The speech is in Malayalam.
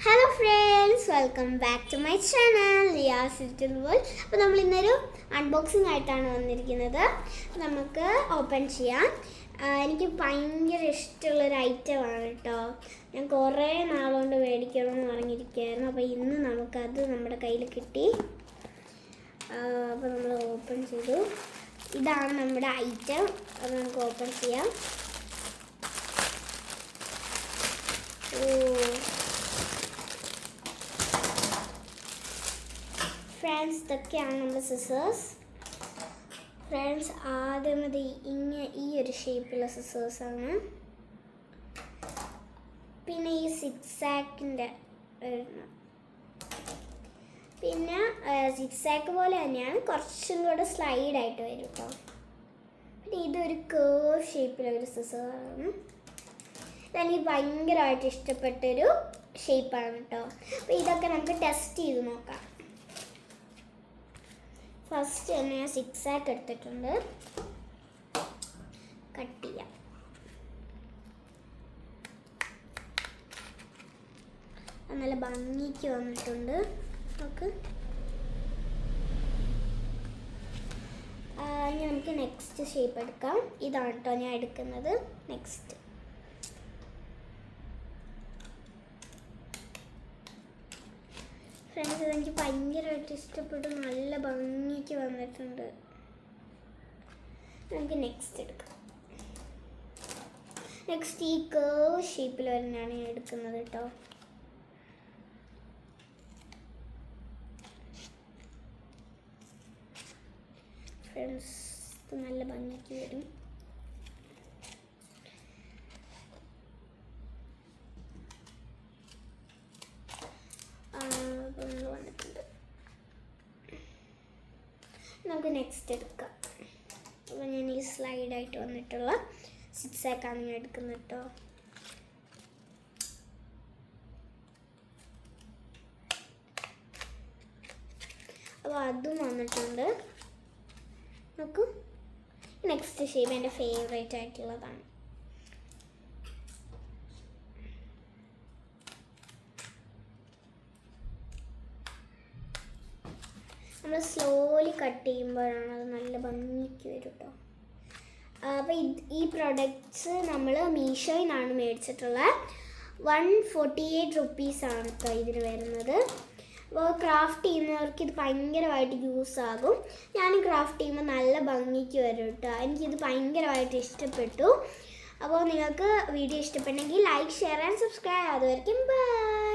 Hello friends, welcome back to my channel Riyas little world. അപ്പോൾ നമ്മൾ ഇന്നൊരു അൺബോക്സിംഗ് ആയിട്ടാണ് വന്നിരിക്കുന്നത്. നമുക്ക് ഓപ്പൺ ചെയ്യാം. എനിക്ക് ഭയങ്കര ഇഷ്ടമുള്ളൊരു ഐറ്റമാണ് കേട്ടോ. ഞാൻ കുറേ നാളുകൊണ്ട് മേടിക്കണമെന്ന് പറഞ്ഞിരിക്കുകയായിരുന്നു. അപ്പോൾ ഇന്ന് നമുക്കത് നമ്മുടെ കയ്യിൽ കിട്ടി. അപ്പോൾ നമ്മൾ ഓപ്പൺ ചെയ്തു. ഇതാണ് നമ്മുടെ ഐറ്റം. അത് നമുക്ക് ഓപ്പൺ ചെയ്യാം. ഫ്രണ്ട്സ്, ഇതൊക്കെയാണ് നമ്മുടെ സിസേഴ്സ്. ഫ്രണ്ട്സ്, ആദ്യം അത് ഈ ഒരു ഷേപ്പിലുള്ള സിസേഴ്സാണ്. പിന്നെ ഈ സിക്സാക്കിൻ്റെ പിന്നെ സിക്സാക്ക് പോലെ തന്നെയാണ്, കുറച്ചും കൂടെ സ്ലൈഡായിട്ട് വരും കേട്ടോ. പിന്നെ ഇതൊരു കേർവ് ഷേപ്പിലൊരു സിസറാണ്. ഇതെനിക്ക് ഭയങ്കരമായിട്ട് ഇഷ്ടപ്പെട്ടൊരു ഷേപ്പാണ് കേട്ടോ. അപ്പോൾ ഇതൊക്കെ നമുക്ക് ടെസ്റ്റ് ചെയ്ത് നോക്കാം. ഫസ്റ്റ് തന്നെ ഞാൻ സിക്സാക്ക് എടുത്തിട്ടുണ്ട്. കട്ട് ചെയ്യാം. നല്ല ഭംഗിക്ക് വന്നിട്ടുണ്ട്. ഇനി നമുക്ക് നെക്സ്റ്റ് ഷേപ്പ് എടുക്കാം. ഇതാണ് കേട്ടോ ഞാൻ എടുക്കുന്നത്. നെക്സ്റ്റ് ഫ്രണ്ട്സ്, ഇതെനിക്ക് ഭയങ്കരമായിട്ട് ഇഷ്ടപ്പെട്ടു. നല്ല ഭംഗിക്ക് വന്നിട്ടുണ്ട്. നമുക്ക് നെക്സ്റ്റ് എടുക്കാം. നെക്സ്റ്റ് ഈ കേർവ് ഷേപ്പിൽ തന്നെയാണ് ഞാൻ എടുക്കുന്നത് കേട്ടോ. ഫ്രണ്ട്സ്, ഇത് നല്ല ഭംഗിക്ക് വരും. വന്നിട്ടുണ്ട്. നമുക്ക് നെക്സ്റ്റ് എടുക്കാം. അപ്പോൾ ഞാൻ ഈ സ്ലൈഡായിട്ട് വന്നിട്ടുള്ള സിക്സാക്കാണ് ഞാൻ എടുക്കുന്നത് കേട്ടോ. അപ്പോൾ അതും വന്നിട്ടുണ്ട്. നോക്കൂ, നെക്സ്റ്റ് ഷേപ്പ് എൻ്റെ ഫേവറേറ്റ് ആയിട്ടുള്ളതാണ്. നമ്മൾ സ്ലോലി കട്ട് ചെയ്യുമ്പോഴാണ് അത് നല്ല ഭംഗിക്ക് വരും കേട്ടോ. അപ്പോൾ ഈ പ്രൊഡക്ട്സ് നമ്മൾ മീഷോയിൽ നിന്നാണ് മേടിച്ചിട്ടുള്ളത്. 148 റുപ്പീസാണ് കേട്ടോ ഇതിന് വരുന്നത്. അപ്പോൾ ക്രാഫ്റ്റ് ചെയ്യുന്നവർക്ക് ഇത് ഭയങ്കരമായിട്ട് യൂസ് ആകും. ഞാൻ ക്രാഫ്റ്റ് ചെയ്യുമ്പോൾ നല്ല ഭംഗിക്ക് വരും കേട്ടോ. എനിക്കിത് ഭയങ്കരമായിട്ട് ഇഷ്ടപ്പെട്ടു. അപ്പോൾ നിങ്ങൾക്ക് വീഡിയോ ഇഷ്ടപ്പെട്ടെങ്കിൽ ലൈക്ക്, ഷെയർ ആൻഡ് സബ്സ്ക്രൈബ്. അതുവരെയും ബൈ.